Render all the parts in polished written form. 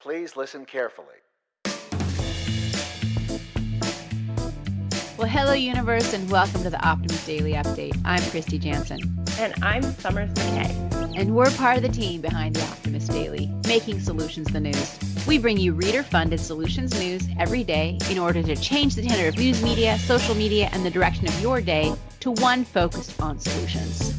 Please listen carefully. Well, hello, universe, and welcome to the Optimist Daily Update. I'm Kristy Jansen. And I'm Summers Kristy. And we're part of the team behind the Optimist Daily, making solutions the news. We bring you reader-funded solutions news every day in order to change the tenor of news media, social media, and the direction of your day to one focused on solutions.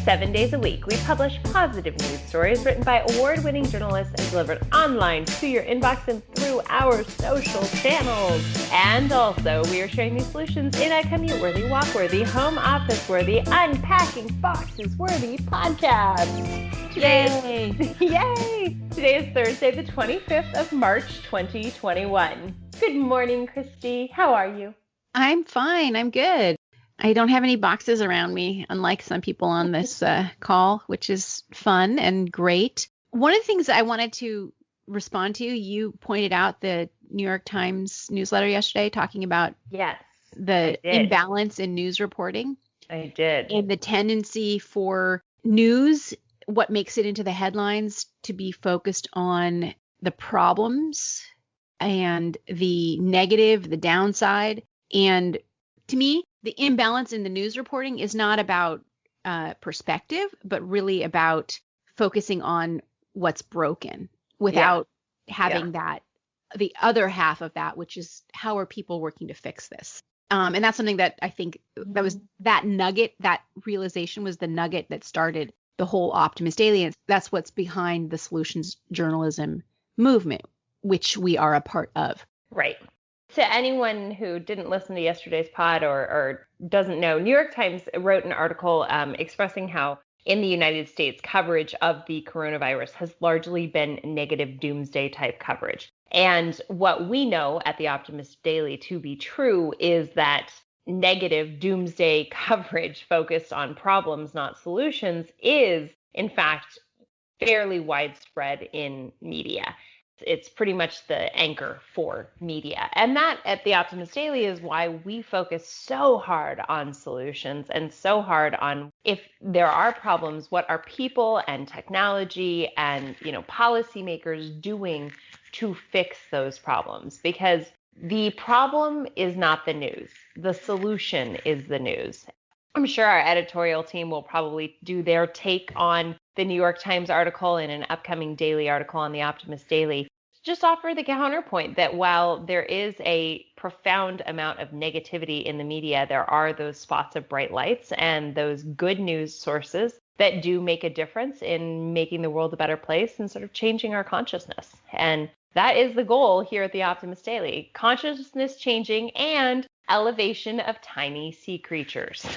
7 days a week, we publish positive news stories written by award-winning journalists and delivered online to your inbox and through our social channels. And also, we are sharing these solutions in a commute-worthy, walk-worthy, home office-worthy, unpacking boxes-worthy podcast. Yay! Yay! Today is Thursday, the 25th of March, 2021. Good morning, Kristy. How are you? I'm fine. I'm good. I don't have any boxes around me, unlike some people on this call, which is fun and great. One of the things that I wanted to respond to, you pointed out the New York Times newsletter yesterday talking about the imbalance in news reporting. I did. And the tendency for news, what makes it into the headlines, to be focused on the problems and the negative, the downside. And to me, the imbalance in the news reporting is not about perspective, but really about focusing on what's broken without having that, the other half of that, which is how are people working to fix this? And that's something that I think that was that nugget, that realization was the nugget that started the whole Optimist Daily. And that's what's behind the solutions journalism movement, which we are a part of. Right. To anyone who didn't listen to yesterday's pod or doesn't know, New York Times wrote an article expressing how in the United States, coverage of the coronavirus has largely been negative doomsday type coverage. And what we know at the Optimist Daily to be true is that negative doomsday coverage focused on problems, not solutions, is in fact fairly widespread in media. It's pretty much the anchor for media. And that at the Optimist Daily is why we focus so hard on solutions and so hard on, if there are problems, what are people and technology and, policymakers doing to fix those problems? Because the problem is not the news. The solution is the news. I'm sure our editorial team will probably do their take on the New York Times article in an upcoming daily article on the Optimist Daily. Just offer the counterpoint that while there is a profound amount of negativity in the media, there are those spots of bright lights and those good news sources that do make a difference in making the world a better place and sort of changing our consciousness. And that is the goal here at the Optimist Daily: consciousness changing and elevation of tiny sea creatures.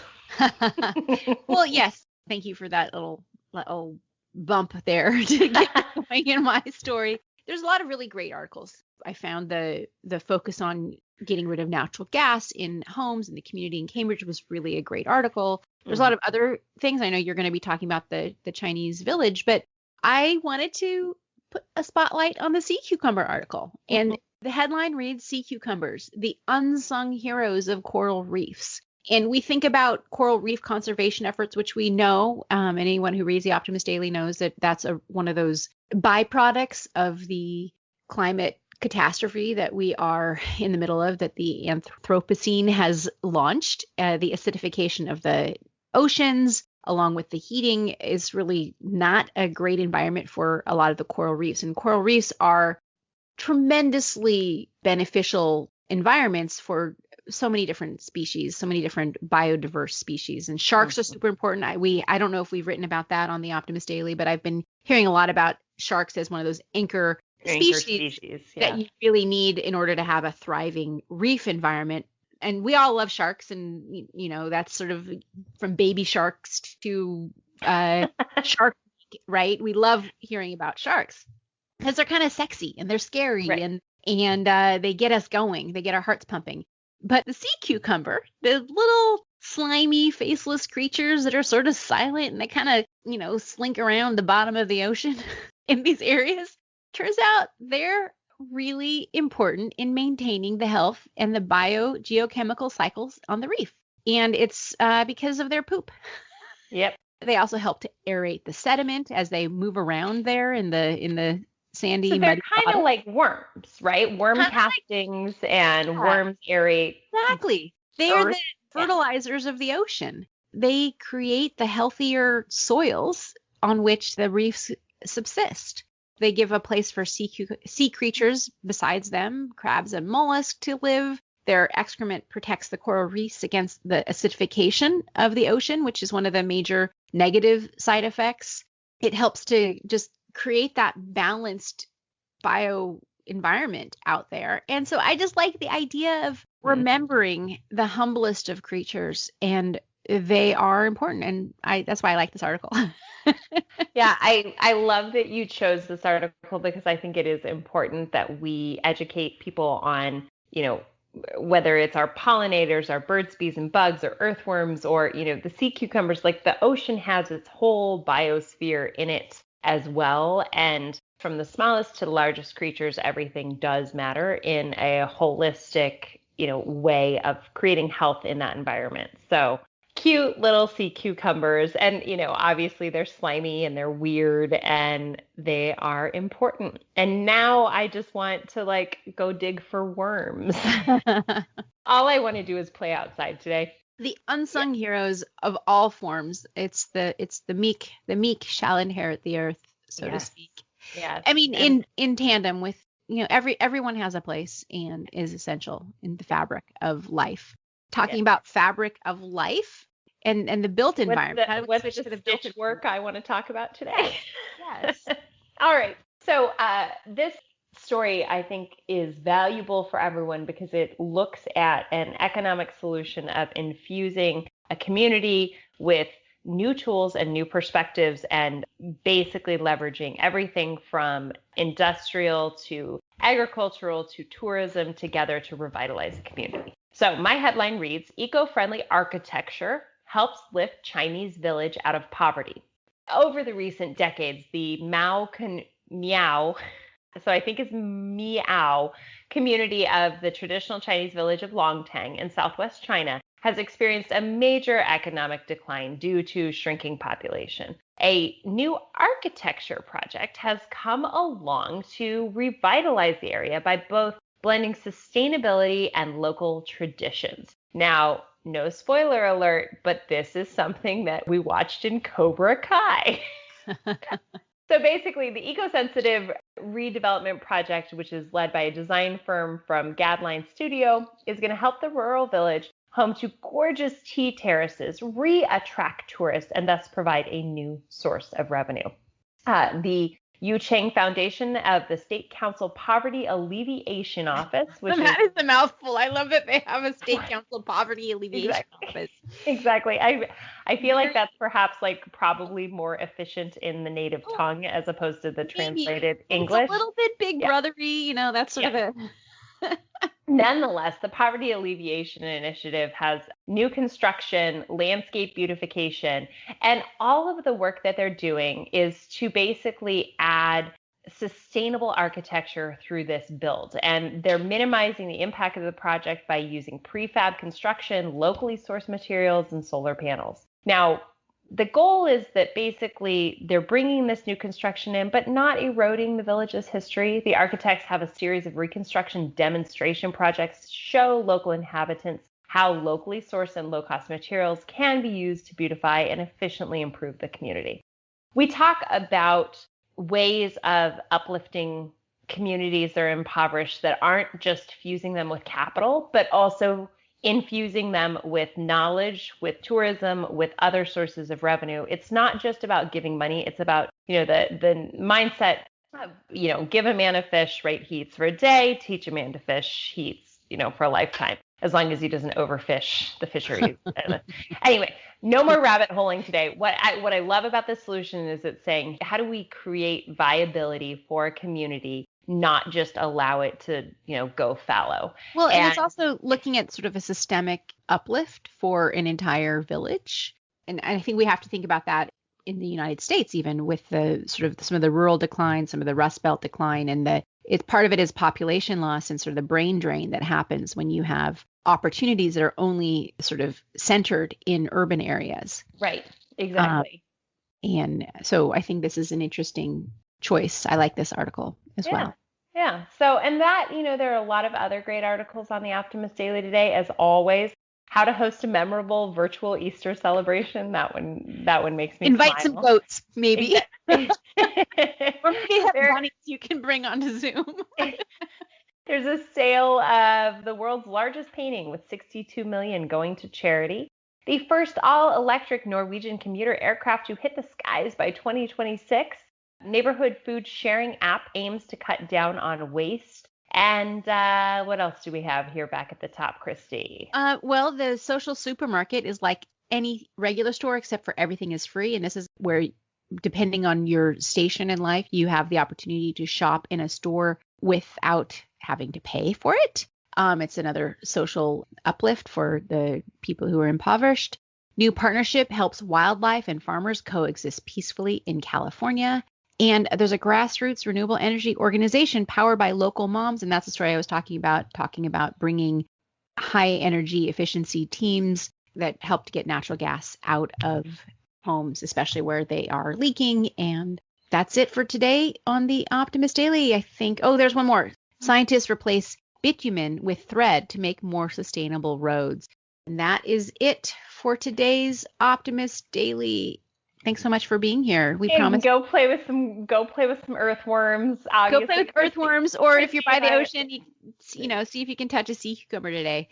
Well, yes. Thank you for that little bump there to get going in my story. There's a lot of really great articles. I found the focus on getting rid of natural gas in homes in the community in Cambridge was really a great article. There's a lot of other things. I know you're going to be talking about the Chinese village, but I wanted to put a spotlight on the sea cucumber article. And the headline reads, "Sea cucumbers, the unsung heroes of coral reefs." And we think about coral reef conservation efforts, which we know, anyone who reads the Optimist Daily knows that that's one of those byproducts of the climate catastrophe that we are in the middle of, that the Anthropocene has launched. The acidification of the oceans, along with the heating, is really not a great environment for a lot of the coral reefs. And coral reefs are tremendously beneficial environments for so many different species, so many different biodiverse species. And sharks are super important. I don't know if we've written about that on the Optimist Daily, but I've been hearing a lot about sharks as one of those anchor species that you really need in order to have a thriving reef environment. And we all love sharks, and that's sort of from baby sharks to shark, right? We love hearing about sharks because they're kind of sexy and they're scary, right? and they get us going. They get our hearts pumping. But the sea cucumber, the little slimy, faceless creatures that are sort of silent and they kind of, slink around the bottom of the ocean in these areas, turns out they're really important in maintaining the health and the biogeochemical cycles on the reef. And it's because of their poop. Yep. They also help to aerate the sediment as they move around there in the sandy, So they're muddy kind of bottom. like worms, right? Worm Kinda like castings and that. worms aerate Exactly. They are the earth. Yeah. fertilizers of the ocean. They create the healthier soils on which the reefs subsist. They give a place for sea creatures besides them, crabs and mollusks, to live. Their excrement protects the coral reefs against the acidification of the ocean, which is one of the major negative side effects. It helps to just create that balanced bio environment out there. And so I just like the idea of remembering the humblest of creatures, and they are important. And that's why I like this article. Yeah, I love that you chose this article because I think it is important that we educate people on, whether it's our pollinators, our birds, bees, and bugs, or earthworms, or, the sea cucumbers. Like, the ocean has its whole biosphere in it as well. And from the smallest to the largest creatures, everything does matter in a holistic, way of creating health in that environment. So cute little sea cucumbers, and obviously they're slimy and they're weird and they are important. And now I just want to go dig for worms. All I want to do is play outside today. The unsung heroes of all forms. It's the meek shall inherit the earth, so to speak. Yes. I mean, in tandem with, everyone has a place and is essential in the fabric of life. Talking about fabric of life and the built environment. What's the built work I want to talk about today? Yes. All right. So this story, I think, is valuable for everyone because it looks at an economic solution of infusing a community with new tools and new perspectives, and basically leveraging everything from industrial to agricultural to tourism together to revitalize a community. So my headline reads, "Eco-Friendly Architecture Helps Lift Chinese Village Out of Poverty." Over the recent decades, the Miao, so I think it's Miao, community of the traditional Chinese village of Longtang in southwest China has experienced a major economic decline due to shrinking population. A new architecture project has come along to revitalize the area by both blending sustainability and local traditions. Now, no spoiler alert, but this is something that we watched in Cobra Kai. So basically, the eco-sensitive redevelopment project, which is led by a design firm from Gadline Studio, is going to help the rural village, home to gorgeous tea terraces, re-attract tourists and thus provide a new source of revenue. The Yu Cheng Foundation of the State Council Poverty Alleviation Office, which that is a mouthful. I love that they have a State Council Poverty Alleviation Office. Exactly. I feel like that's perhaps probably more efficient in the native tongue as opposed to the translated English. It's a little bit big brothery, that's sort of a... Nonetheless, the Poverty Alleviation Initiative has new construction, landscape beautification, and all of the work that they're doing is to basically add sustainable architecture through this build. And they're minimizing the impact of the project by using prefab construction, locally sourced materials, and solar panels. Now, the goal is that basically they're bringing this new construction in, but not eroding the village's history. The architects have a series of reconstruction demonstration projects to show local inhabitants how locally sourced and low-cost materials can be used to beautify and efficiently improve the community. We talk about ways of uplifting communities that are impoverished that aren't just fusing them with capital, but also infusing them with knowledge, with tourism, with other sources of revenue. It's not just about giving money. It's about, the mindset of, give a man a fish, right? He eats for a day, teach a man to fish, he eats, for a lifetime, as long as he doesn't overfish the fisheries. Anyway, no more rabbit holing today. What I love about this solution is it's saying, how do we create viability for a community, not just allow it to, go fallow? Well, and it's also looking at sort of a systemic uplift for an entire village. And I think we have to think about that in the United States, even with the sort of some of the rural decline, some of the Rust Belt decline, and part of it is population loss and sort of the brain drain that happens when you have opportunities that are only sort of centered in urban areas. Right. Exactly. And so I think this is an interesting choice. I like this article. as Yeah. well. Yeah. So, and that, there are a lot of other great articles on the Optimist Daily today, as always. How to host a memorable virtual Easter celebration. That one makes me Invite smile. some goats, maybe. Exactly. Or maybe have bunnies you can bring onto Zoom. There's a sale of the world's largest painting with 62 million going to charity. The first all-electric Norwegian commuter aircraft to hit the skies by 2026. Neighborhood food sharing app aims to cut down on waste. And what else do we have here back at the top, Kristy? Well, the social supermarket is like any regular store, except for everything is free. And this is where, depending on your station in life, you have the opportunity to shop in a store without having to pay for it. It's another social uplift for the people who are impoverished. New partnership helps wildlife and farmers coexist peacefully in California. And there's a grassroots renewable energy organization powered by local moms. And that's the story I was talking about bringing high energy efficiency teams that help to get natural gas out of homes, especially where they are leaking. And that's it for today on the Optimist Daily. I think, there's one more. Scientists replace bitumen with thread to make more sustainable roads. And that is it for today's Optimist Daily. Thanks so much for being here. We promise. Go play with some earthworms. Obviously. Go play with earthworms, or if you're by the ocean, see if you can touch a sea cucumber today.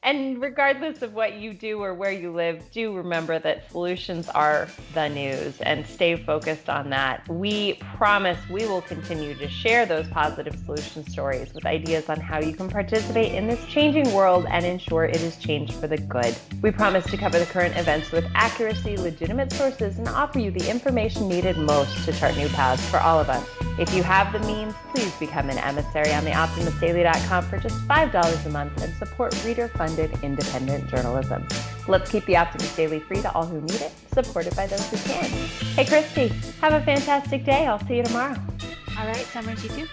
And regardless of what you do or where you live, do remember that solutions are the news, and stay focused on that. We promise we will continue to share those positive solution stories with ideas on how you can participate in this changing world and ensure it is changed for the good. We promise to cover the current events with accuracy, legitimate sources, and offer you the information needed most to chart new paths for all of us. If you have the means, please become an emissary on theoptimistdaily.com for just $5 a month and support reader-funded independent journalism. Let's keep the Optimist Daily free to all who need it, supported by those who can. Hey, Kristy, have a fantastic day. I'll see you tomorrow. All right, Summers, you too.